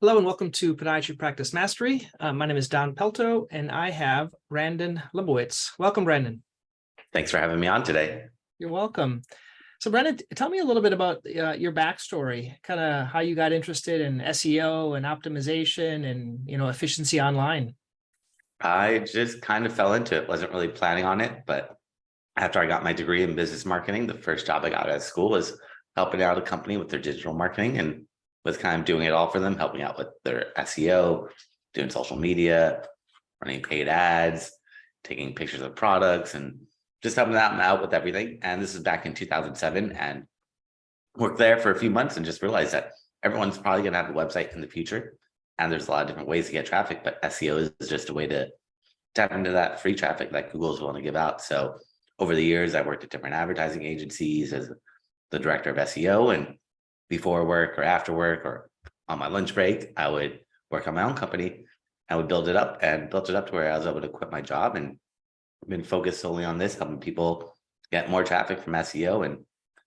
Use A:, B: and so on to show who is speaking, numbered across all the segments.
A: Hello and welcome to Podiatry Practice Mastery. My name is Don Pelto and I have Brandon Leibowitz. Welcome, Brandon.
B: Thanks for having me on today.
A: You're welcome. So Brandon, tell me a little bit about your backstory, kind of how you got interested in SEO and optimization and, efficiency online.
B: I just kind of fell into it. Wasn't really planning on it, but after I got my degree in business marketing, the first job I got out of school was helping out a company with their digital marketing and was kind of doing it all for them, helping out with their SEO, doing social media, running paid ads, taking pictures of products, and just helping them out with everything. And this is back in 2007, and worked there for a few months and just realized that everyone's probably going to have a website in the future. And there's a lot of different ways to get traffic, but SEO is just a way to tap into that free traffic that Google's willing to give out. So over the years, I worked at different advertising agencies as the director of SEO, and before work or after work or on my lunch break, I would work on my own company. I would build it up and built it up to where I was able to quit my job and been focused solely on this, helping people get more traffic from SEO and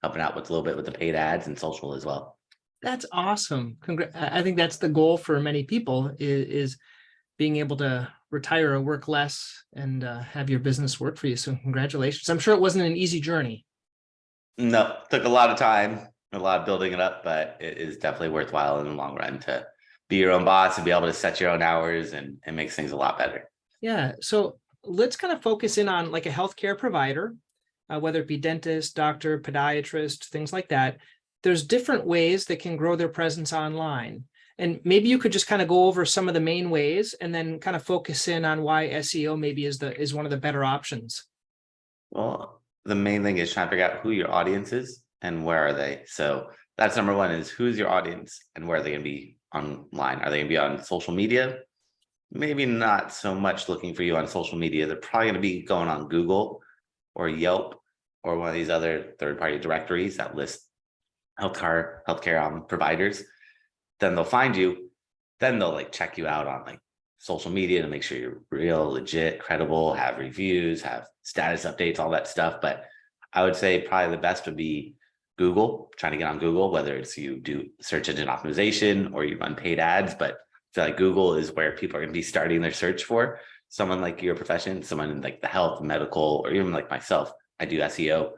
B: helping out with a little bit with the paid ads and social as well.
A: That's awesome. I think that's the goal for many people is being able to retire or work less and have your business work for you. So congratulations. I'm sure it wasn't an easy journey.
B: No, took a lot of time, a lot of building it up, but it is definitely worthwhile in the long run to be your own boss and be able to set your own hours, and it makes things a lot better.
A: Yeah. So let's kind of focus in on like a healthcare provider, whether it be dentist, doctor, podiatrist, things like that. There's different ways they can grow their presence online. And maybe you could just kind of go over some of the main ways and then kind of focus in on why SEO maybe is one of the better options.
B: Well, the main thing is trying to figure out who your audience is and where are they. So that's number one, is who's your audience and where are they going to be online? Are they going to be on social media? Maybe not so much looking for you on social media. They're probably going to be going on Google or Yelp or one of these other third-party directories that list healthcare providers. Then they'll find you. Then they'll check you out on social media to make sure you're real, legit, credible, have reviews, have status updates, all that stuff. But I would say probably the best would be Google, trying to get on Google, whether it's you do search engine optimization or you run paid ads. But I feel like Google is where people are going to be starting their search for someone like your profession, someone in the health, medical, or even like myself. I do SEO,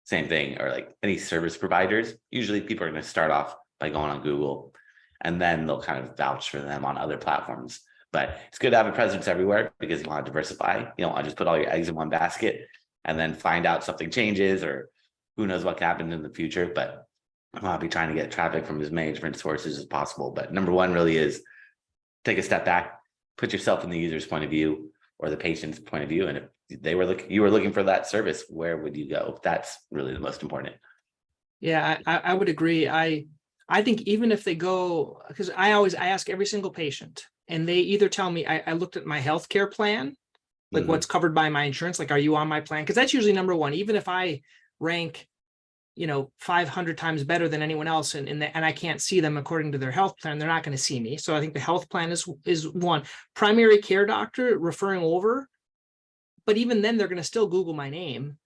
B: same thing, or any service providers. Usually people are going to start off by going on Google, and then they'll kind of vouch for them on other platforms. But it's good to have a presence everywhere because you want to diversify. You don't want to just put all your eggs in one basket and then find out something changes, or who knows what can happen in the future. But I'll be trying to get traffic from as many different sources as possible. But number one really is take a step back, put yourself in the user's point of view or the patient's point of view. And if you were looking for that service, where would you go? That's really the most important.
A: Yeah, I would agree. I think even if they go, because I ask every single patient, and they either tell me, I looked at my healthcare plan, what's covered by my insurance, are you on my plan? Because that's usually number one. Even if I rank 500 times better than anyone else and I can't see them according to their health plan, they're not going to see me. So I think the health plan is one. Primary care doctor referring over, but even then they're going to still Google my name.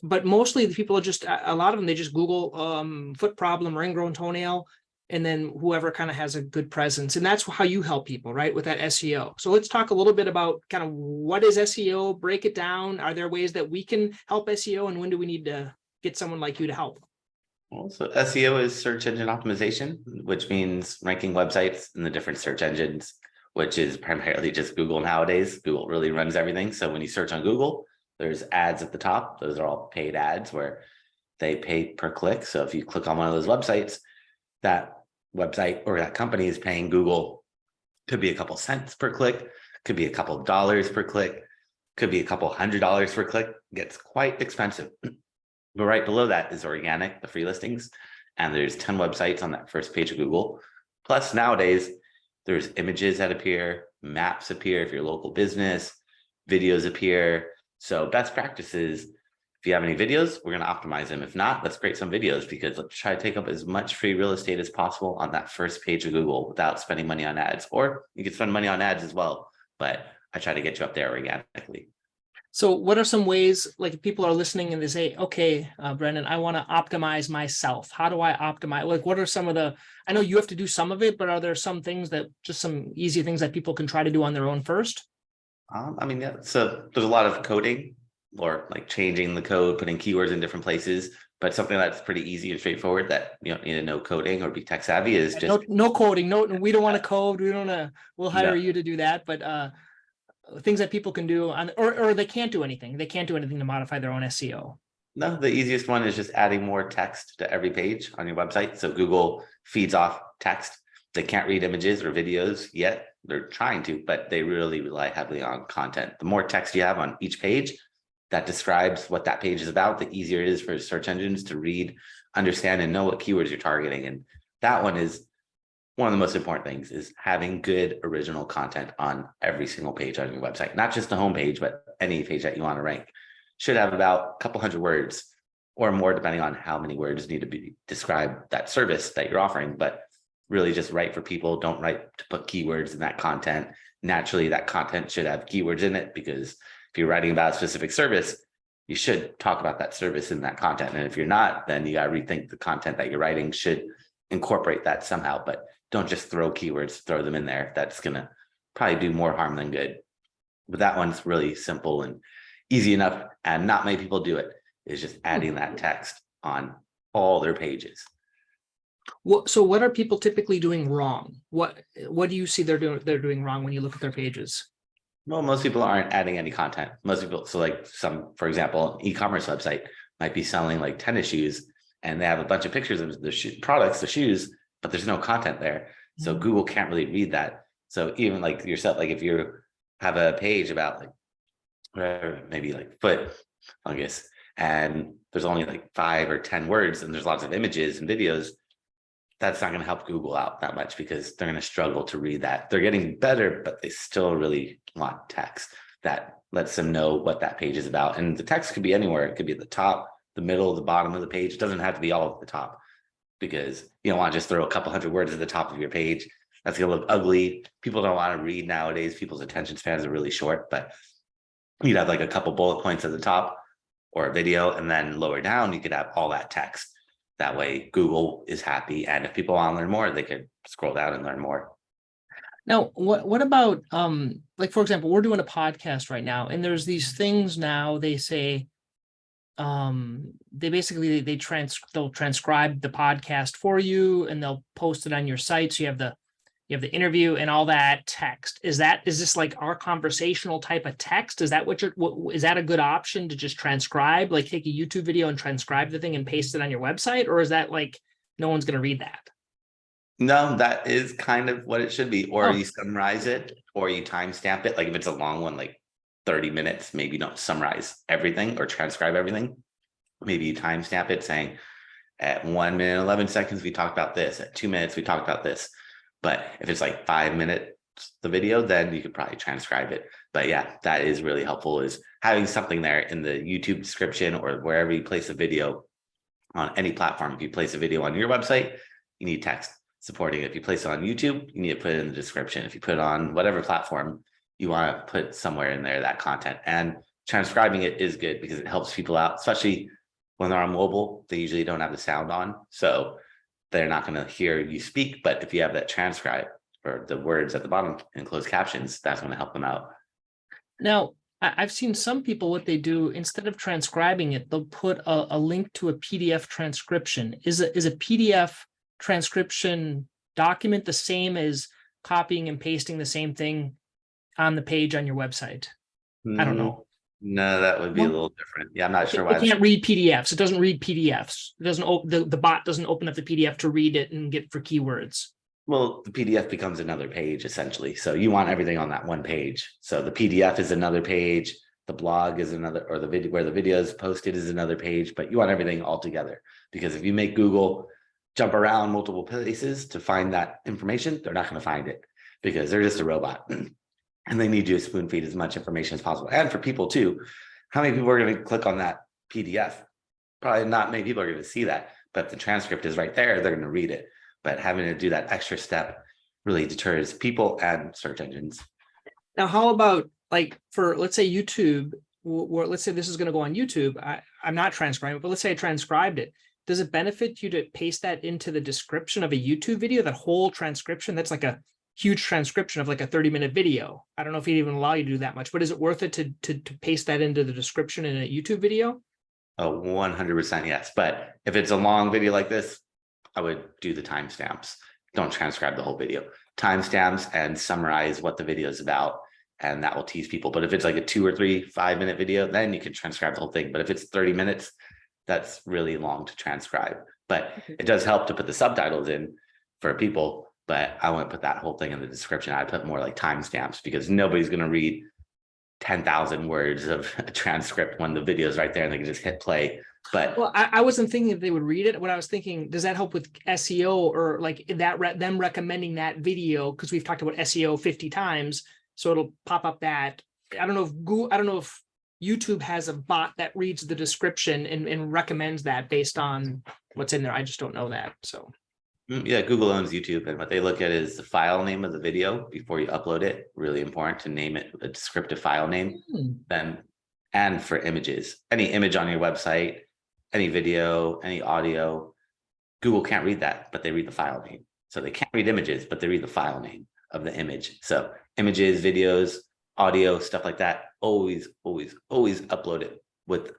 A: But mostly the people are a lot of them, they just Google foot problem, ring grown toenail, and then whoever kind of has a good presence. And that's how you help people, right, with that SEO. So let's talk a little bit about kind of what is SEO, break it down. Are there ways that we can help SEO, and when do we need to get someone like you to help?
B: Well, so SEO is search engine optimization, which means ranking websites in the different search engines, which is primarily just Google nowadays. Google really runs everything. So when you search on Google, there's ads at the top. Those are all paid ads where they pay per click. So if you click on one of those websites, that website or that company is paying Google, could be a couple cents per click, could be a couple of dollars per click, could be a couple $100 per click. It gets quite expensive. But right below that is organic, the free listings. And there's 10 websites on that first page of Google. Plus nowadays, there's images that appear, maps appear if you're a local business, videos appear. So best practices, if you have any videos, we're going to optimize them. If not, let's create some videos, because let's try to take up as much free real estate as possible on that first page of Google without spending money on ads. Or you can spend money on ads as well, but I try to get you up there organically.
A: So what are some ways, like if people are listening and they say, okay, Brandon, I want to optimize myself. How do I optimize? Like, what are some of I know you have to do some of it, but are there some things just some easy things that people can try to do on their own first?
B: I mean, yeah, so there's a lot of coding or like changing the code, putting keywords in different places, but something that's pretty easy and straightforward that you don't need to know coding or be tech savvy is just
A: No coding. No, we don't want to code. We don't we'll hire
B: no,
A: you to do that, but things that people can do or they can't do anything. They can't do anything to modify their own SEO.
B: no, the easiest one is just adding more text to every page on your website. So Google feeds off text. They can't read images or videos yet. They're trying to, but they really rely heavily on content. The more text you have on each page that describes what that page is about, the easier it is for search engines to read, understand, and know what keywords you're targeting. And that one is one of the most important things, is having good original content on every single page on your website, not just the homepage, but any page that you want to rank. Should have about a couple hundred words or more, depending on how many words need to be describe that service that you're offering. But really just write for people. Don't write to put keywords in that content. Naturally, that content should have keywords in it, because if you're writing about a specific service, you should talk about that service in that content. And if you're not, then you got to rethink the content that you're writing should incorporate that somehow. But don't just throw keywords, throw them in there. That's going to probably do more harm than good. But that one's really simple and easy enough, and not many people do it, is just adding that text on all their pages.
A: So what are people typically doing wrong? What do you see they're doing wrong when you look at their pages?
B: Well, most people aren't adding any content. Most people, so like for example, an e-commerce website might be selling like tennis shoes, and they have a bunch of pictures of the products, the shoes, but there's no content there. So Google can't really read that. So even like yourself, like if you have a page about like maybe like foot fungus, and there's only like 5 or 10 words, and there's lots of images and videos, that's not going to help Google out that much, because they're going to struggle to read that. They're getting better, but they still really want text that lets them know what that page is about. And the text could be anywhere. It could be at the top, the middle, the bottom of the page. It doesn't have to be all at the top, because you don't want to just throw a couple hundred words at the top of your page. That's going to look ugly. People don't want to read nowadays. People's attention spans are really short, but you'd have like a couple bullet points at the top or a video, and then lower down, you could have all that text. That way Google is happy. And if people want to learn more, they could scroll down and learn more.
A: Now, what about like, for example, we're doing a podcast right now, and there's these things now, they say they basically they'll transcribe the podcast for you, and they'll post it on your site. So you have the interview and all that text. Is this like our conversational type of text? Is that is that a good option to just transcribe, like take a YouTube video and transcribe the thing and paste it on your website? Or is that like, no one's going to read that?
B: No, that is kind of what it should be. Or you summarize it, or you timestamp it. Like if it's a long one, like 30 minutes, maybe don't summarize everything or transcribe everything. Maybe you timestamp it saying at 1 minute, 11 seconds, we talked about this. At 2 minutes, we talked about this. But if it's like 5 minutes, the video, then you could probably transcribe it. But yeah, that is really helpful, is having something there in the YouTube description or wherever you place a video on any platform. If you place a video on your website, you need text supporting it. If you place it on YouTube, you need to put it in the description. If you put it on whatever platform, you want to put somewhere in there that content. And transcribing it is good because it helps people out, especially when they're on mobile. They usually don't have the sound on, so they're not going to hear you speak. But if you have that transcribe or the words at the bottom in closed captions, that's going to help them out.
A: Now, I've seen some people, what they do, instead of transcribing it, they'll put a link to a PDF transcription. Is a PDF transcription document the same as copying and pasting the same thing on the page on your website? I don't know.
B: No, that would be a little different. Yeah, I'm not sure why.
A: It can't read PDFs. It doesn't read PDFs. It doesn't. The bot doesn't open up the PDF to read it and get for keywords.
B: Well, the PDF becomes another page essentially. So you want everything on that one page. So the PDF is another page. The blog is another, or the video where the video is posted is another page. But you want everything all together, because if you make Google jump around multiple places to find that information, they're not going to find it, because they're just a robot. And they need you to spoon feed as much information as possible. And for people too, how many people are going to click on that PDF? Probably not many people are going to see that, but if the transcript is right there, they're going to read it. But having to do that extra step really deters people and search engines.
A: Now, how about like for, let's say YouTube, let's say this is going to go on YouTube. I'm not transcribing it, but let's say I transcribed it. Does it benefit you to paste that into the description of a YouTube video, that whole transcription? That's like a huge transcription of like a 30-minute video. I don't know if he'd even allow you to do that much, but is it worth it to paste that into the description in a YouTube video?
B: Oh, 100% yes. But if it's a long video like this, I would do the timestamps. Don't transcribe the whole video. Timestamps and summarize what the video is about, and that will tease people. But if it's like a 2 or 3, 5-minute video, then you can transcribe the whole thing. But if it's 30 minutes, that's really long to transcribe. But it does help to put the subtitles in for people, but I wouldn't put that whole thing in the description. I'd put more like timestamps, because nobody's going to read 10,000 words of a transcript when the video is right there and they can just hit play. But
A: well, I wasn't thinking if they would read it. What I was thinking, does that help with SEO, or like that them recommending that video? Because we've talked about SEO 50 times, so it'll pop up that. I don't know if YouTube has a bot that reads the description and recommends that based on what's in there. I just don't know that. So
B: yeah, Google owns YouTube, and what they look at is the file name of the video before you upload it. Really important to name it a descriptive file name. Then, and for images, any image on your website, any video, any audio, Google can't read that, but they read the file name. So they can't read images, but they read the file name of the image. So images, videos, audio, stuff like that, always upload it with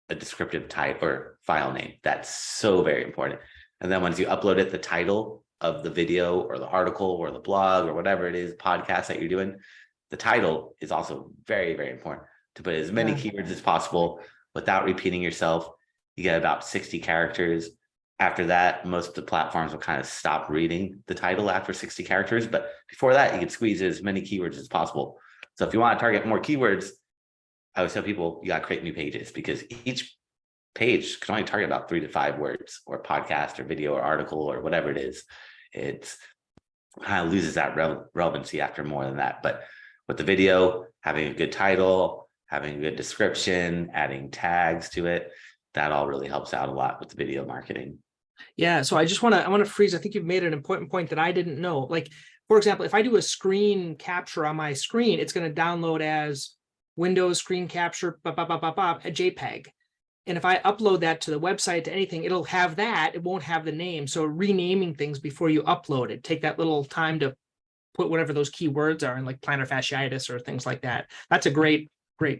B: a descriptive type or file name. That's so very important. And then once you upload it, the title of the video or the article or the blog or whatever it is, podcast that you're doing, the title is also very, very important to put as many keywords as possible without repeating yourself. You get about 60 characters. After that, most of the platforms will kind of stop reading the title after 60 characters. But before that, you can squeeze as many keywords as possible. So if you want to target more keywords, I always tell people you got to create new pages, because each page can only target about 3 to 5 words, or podcast or video or article or whatever it is. It's kind of loses that relevancy after more than that. But with the video, having a good title, having a good description, adding tags to it, that all really helps out a lot with the video marketing.
A: Yeah. So I want to freeze. I think you've made an important point that I didn't know. Like, for example, if I do a screen capture on my screen, it's going to download as Windows screen capture, a JPEG. And if I upload that to the website, to anything, it'll have that. It won't have the name. So renaming things before you upload it, take that little time to put whatever those keywords are in, like plantar fasciitis or things like that. That's a great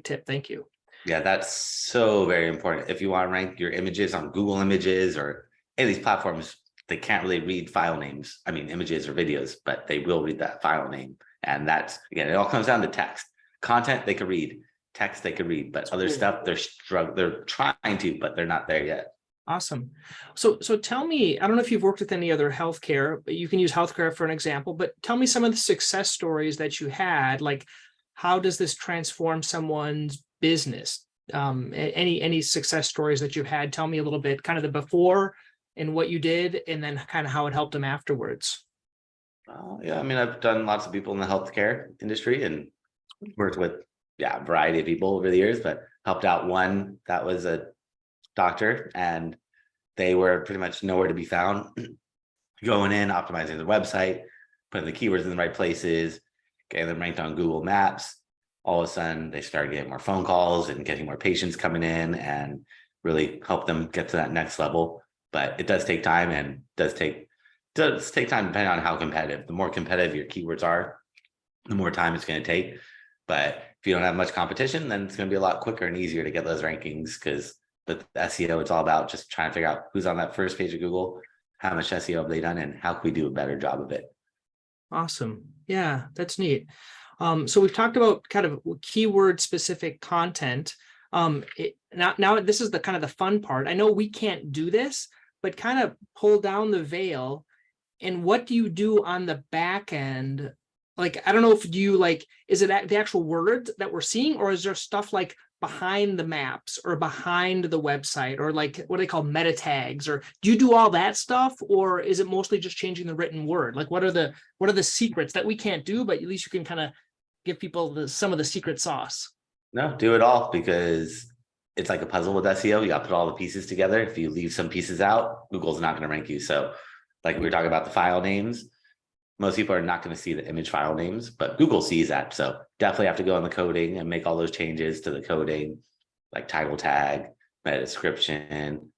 A: tip. Thank you.
B: Yeah, that's so very important. If you want to rank your images on Google Images or any of these platforms, they can't really read file names. I mean, images or videos, but they will read that file name. And that's, again, it all comes down to text. Content they could read, text they could read, but other stuff they're trying to, but they're not there yet.
A: Awesome. So tell me, I don't know if you've worked with any other healthcare, but you can use healthcare for an example, but tell me some of the success stories that you had. Like, how does this transform someone's business? Any success stories that you've had? Tell me a little bit, kind of the before and what you did, and then kind of how it helped them afterwards.
B: Yeah, I mean, I've done lots of people in the healthcare industry and worked with a variety of people over the years, but helped out one that was a doctor, and they were pretty much nowhere to be found. Going in, optimizing the website, putting the keywords in the right places, getting them ranked on Google Maps. All of a sudden, they started getting more phone calls and getting more patients coming in, and really help them get to that next level. But it does take time, and does take time depending on how competitive. The more competitive your keywords are, the more time it's going to take. But if you don't have much competition, then it's going to be a lot quicker and easier to get those rankings, because with SEO, it's all about just trying to figure out who's on that first page of Google, how much SEO have they done, and how can we do a better job of it.
A: Awesome. Yeah, that's neat. So we've talked about kind of keyword specific content. Now this is the kind of the fun part. I know we can't do this, but kind of pull down the veil. And what do you do on the back end? Like, I don't know if you is it the actual words that we're seeing, or is there stuff like behind the maps or behind the website, or like what they call meta tags, or do you do all that stuff, or is it mostly just changing the written word? Like, what are the secrets that we can't do, but at least you can kind of give people some of the secret sauce?
B: No, do it all, because it's like a puzzle with SEO. You got to put all the pieces together. If you leave some pieces out, Google's not going to rank you. So like we were talking about the file names, most people are not going to see the image file names, but Google sees that. So definitely have to go on the coding and make all those changes to the coding, like title tag, meta description,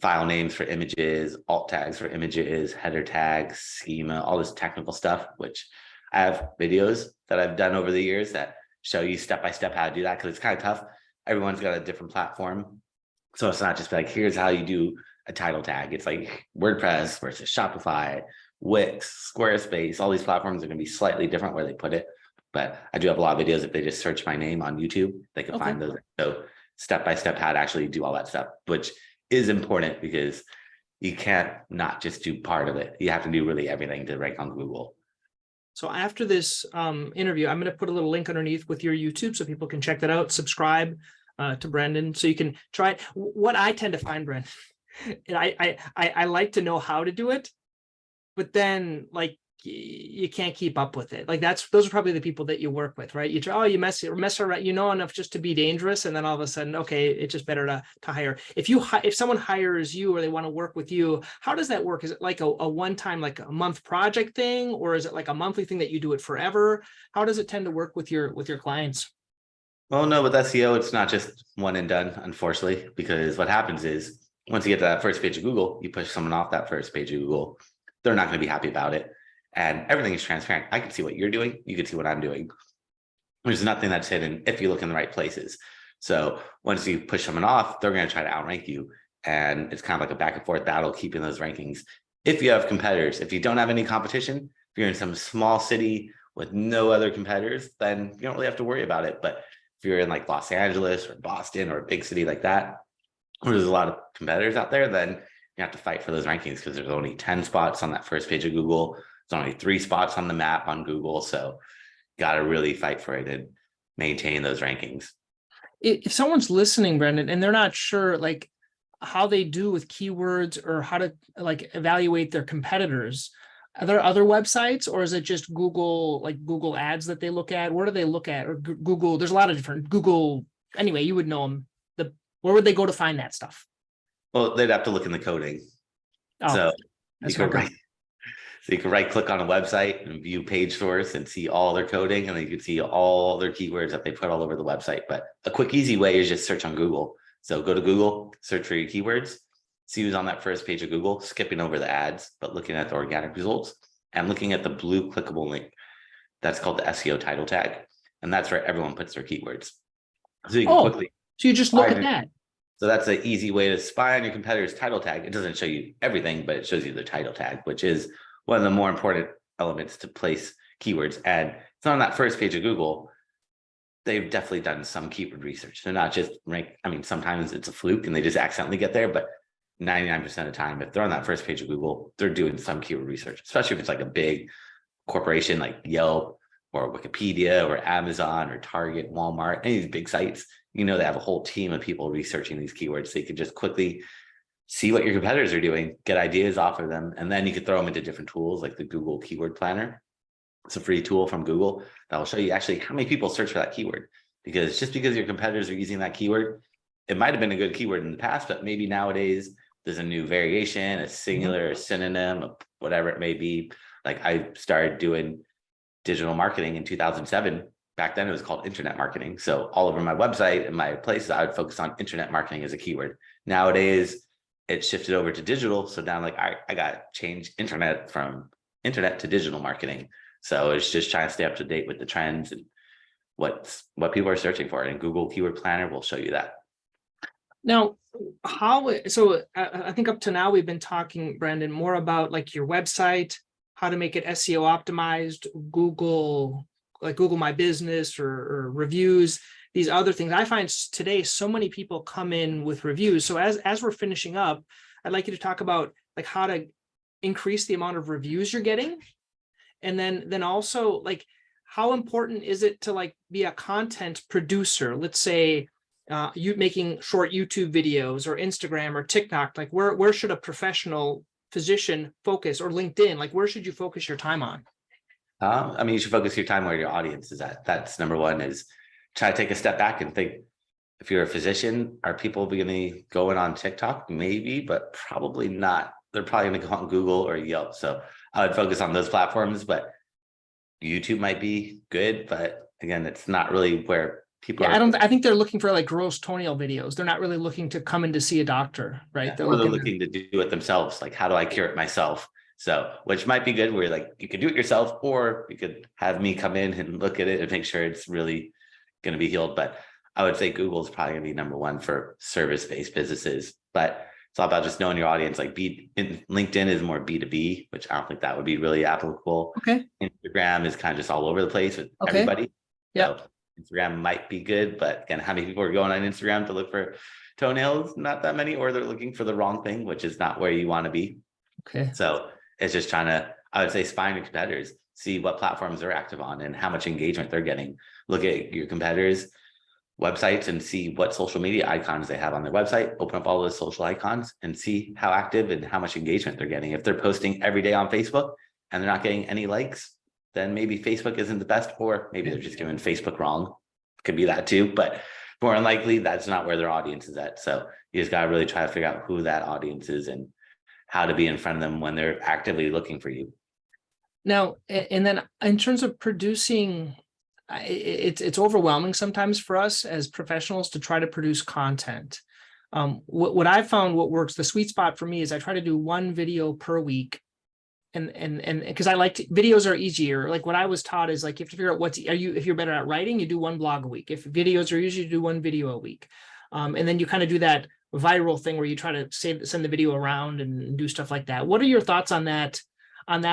B: file names for images, alt tags for images, header tags, schema, all this technical stuff, which I have videos that I've done over the years that show you step-by-step how to do that, because it's kind of tough. Everyone's got a different platform. So it's not just like, here's how you do a title tag. It's like WordPress versus Shopify, Wix, Squarespace, all these platforms are going to be slightly different where they put it. But I do have a lot of videos. If they just search my name on YouTube, they can find those. So step-by-step how to actually do all that stuff, which is important because you can't not just do part of it. You have to do really everything to rank on Google.
A: So after this interview, I'm going to put a little link underneath with your YouTube so people can check that out, subscribe to Brandon so you can try it. What I tend to find, Brandon, and I like to know how to do it, but then like you can't keep up with it. Like those are probably the people that you work with, right? You try, you mess around, you know, enough just to be dangerous, and then all of a sudden, okay, it's just better to hire. If someone hires you or they want to work with you, how does that work? Is it like a one-time, like a month project thing, or is it like a monthly thing that you do it forever? How does it tend to work with your clients?
B: Well, no, with SEO, it's not just one and done, unfortunately, because what happens is once you get to that first page of Google, you push someone off that first page of Google, they're not going to be happy about it. And everything is transparent. I can see what you're doing. You can see what I'm doing. There's nothing that's hidden if you look in the right places. So once you push someone off, they're going to try to outrank you. And it's kind of like a back and forth battle, keeping those rankings. If you have competitors, if you don't have any competition, if you're in some small city with no other competitors, then you don't really have to worry about it. But if you're in like Los Angeles or Boston or a big city like that, where there's a lot of competitors out there, then you have to fight for those rankings because there's only 10 spots on that first page of Google. There's only 3 spots on the map on Google. So got to really fight for it and maintain those rankings.
A: If someone's listening, Brandon, and they're not sure like how they do with keywords or how to like evaluate their competitors, are there other websites, or is it just Google, like Google ads that they look at? Where do they look at? Or Google, there's a lot of different Google. Anyway, you would know them. Where would they go to find that stuff?
B: Well, they'd have to look in the coding.
A: Oh,
B: So
A: that's
B: you can right click on a website and view page source and see all their coding, and then you can see all their keywords that they put all over the website. But a quick, easy way is just search on Google. So go to Google, search for your keywords, see who's on that first page of Google, skipping over the ads, but looking at the organic results and looking at the blue clickable link. That's called the SEO title tag. And that's where everyone puts their keywords. So you can quickly.
A: So you just look at that.
B: So that's an easy way to spy on your competitor's title tag. It doesn't show you everything, but it shows you the title tag, which is one of the more important elements to place keywords. And it's on that first page of Google. They've definitely done some keyword research. They're not just ranked. I mean, sometimes it's a fluke and they just accidentally get there, but 99% of the time, if they're on that first page of Google, they're doing some keyword research, especially if it's like a big corporation like Yelp or Wikipedia or Amazon or Target, Walmart, any of these big sites. You know, they have a whole team of people researching these keywords. So you can just quickly see what your competitors are doing, get ideas off of them, and then you can throw them into different tools like the Google Keyword Planner. It's a free tool from Google that will show you actually how many people search for that keyword. Because just because your competitors are using that keyword, it might have been a good keyword in the past, but maybe nowadays there's a new variation, a singular, a synonym, whatever it may be. Like I started doing digital marketing in 2007. Back then it was called internet marketing. So all over my website and my places, I would focus on internet marketing as a keyword. Nowadays, it shifted over to digital. So now like I got to change internet from internet to digital marketing. So it's just trying to stay up to date with the trends and what people are searching for. And Google Keyword Planner will show you that.
A: Now, I think up to now we've been talking, Brandon, more about like your website, how to make it SEO optimized, Google, like Google My Business or reviews, these other things. I find today so many people come in with reviews. So as we're finishing up, I'd like you to talk about like how to increase the amount of reviews you're getting. And then also like how important is it to like be a content producer? Let's say you making short YouTube videos or Instagram or TikTok, like where should a professional physician focus, or LinkedIn? Like where should you focus your time on?
B: I mean, you should focus your time where your audience is at. That's number one, is try to take a step back and think, if you're a physician, are people going to go in on TikTok? Maybe, but probably not they're probably going to go on Google or Yelp. So I would focus on those platforms, but YouTube might be good, but again, it's not really where people
A: Yeah,
B: are.
A: I think they're looking for like gross toenail videos. They're not really looking to come in to see a doctor, right?
B: Or they're looking to do it themselves. Like, how do I cure it myself? So, which might be good where like you could do it yourself, or you could have me come in and look at it and make sure it's really going to be healed. But I would say Google is probably going to be number one for service-based businesses. But it's all about just knowing your audience. Like LinkedIn is more B2B, which I don't think that would be really applicable.
A: Okay.
B: Instagram is kind of just all over the place with everybody.
A: Yeah.
B: So Instagram might be good, but again, how many people are going on Instagram to look for toenails? Not that many, or they're looking for the wrong thing, which is not where you want to be.
A: Okay.
B: So it's just trying to, I would say, spy on your competitors, see what platforms they're active on and how much engagement they're getting. Look at your competitors' websites and see what social media icons they have on their website. Open up all those social icons and see how active and how much engagement they're getting. If they're posting every day on Facebook and they're not getting any likes, then maybe Facebook isn't the best, or maybe they're just giving Facebook wrong. Could be that too, but more than likely that's not where their audience is at. So you just got to really try to figure out who that audience is and how to be in front of them when they're actively looking for you. Now,
A: and then in terms of producing, it's overwhelming sometimes for us as professionals to try to produce content. What I've found, what works, the sweet spot for me is I try to do one video per week. And because I like videos are easier. Like what I was taught is like you have to figure out if you're better at writing, you do one blog a week. If videos are easier, you do one video a week. And then you kind of do that viral thing where you try to send the video around and do stuff like that. What are your thoughts on that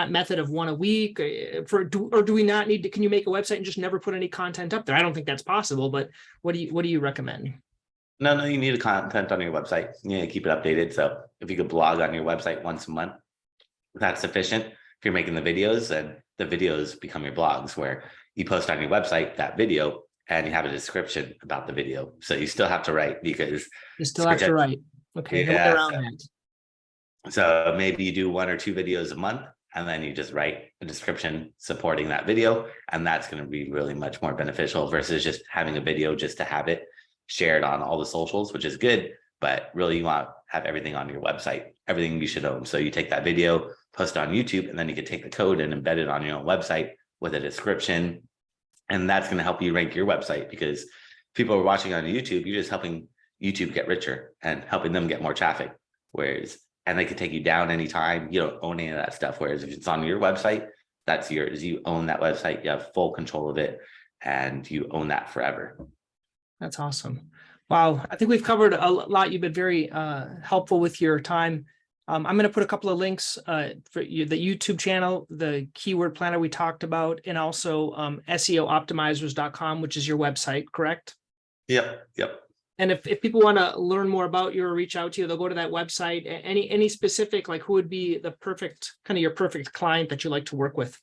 A: method of one a week? Or do we not need to, can you make a website and just never put any content up there? I don't think that's possible, but what do you recommend?
B: No, you need content on your website. You need to keep it updated. So if you could blog on your website once a month, that's sufficient. If you're making the videos, then the videos become your blogs where you post on your website that video and you have a description about the video. So you still have to write because
A: you still have to write. Okay.
B: Yeah,
A: around that.
B: So maybe you do 1 or 2 videos a month and then you just write a description supporting that video. And that's going to be really much more beneficial versus just having a video just to have it shared on all the socials, which is good. But really you want to have everything on your website, everything you should own. So you take that video, post it on YouTube, and then you can take the code and embed it on your own website with a description. And that's going to help you rank your website because people are watching on YouTube. You're just helping YouTube get richer and helping them get more traffic. And they can take you down anytime. You don't own any of that stuff. Whereas if it's on your website, that's yours. You own that website. You have full control of it and you own that forever.
A: That's awesome. Wow. I think we've covered a lot. You've been very helpful with your time. I'm going to put a couple of links for you, the YouTube channel, the keyword planner we talked about, and also SEOoptimizers.com, which is your website, correct?
B: Yep.
A: And if people want to learn more about you or reach out to you, they'll go to that website. Any specific, like who would be the perfect, kind of your perfect client that you like to work with?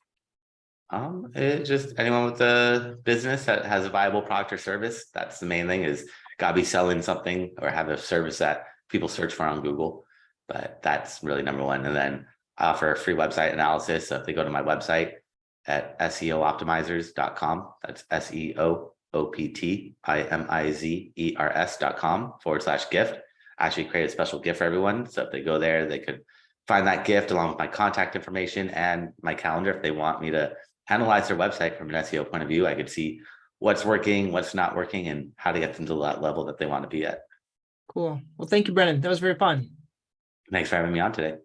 B: It's just anyone with a business that has a viable product or service. That's the main thing, is gotta be selling something or have a service that people search for on Google. But that's really number one. And then I offer a free website analysis. So if they go to my website at SEOoptimizers.com, that's SEOoptimizers.com/gift. I actually create a special gift for everyone. So if they go there, they could find that gift along with my contact information and my calendar. If they want me to analyze their website from an SEO point of view, I could see what's working, what's not working, and how to get them to that level that they want to be at.
A: Cool. Well, thank you, Brandon. That was very fun.
B: Thanks for having me on today.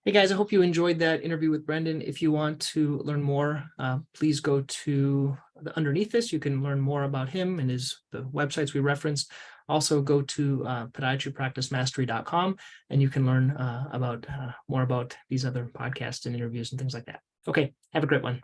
A: Hey guys, I hope you enjoyed that interview with Brandon. If you want to learn more, please go to underneath this. You can learn more about him and the websites we referenced. Also go to podiatrypracticemastery.com and you can learn more about these other podcasts and interviews and things like that. Okay, have a great one.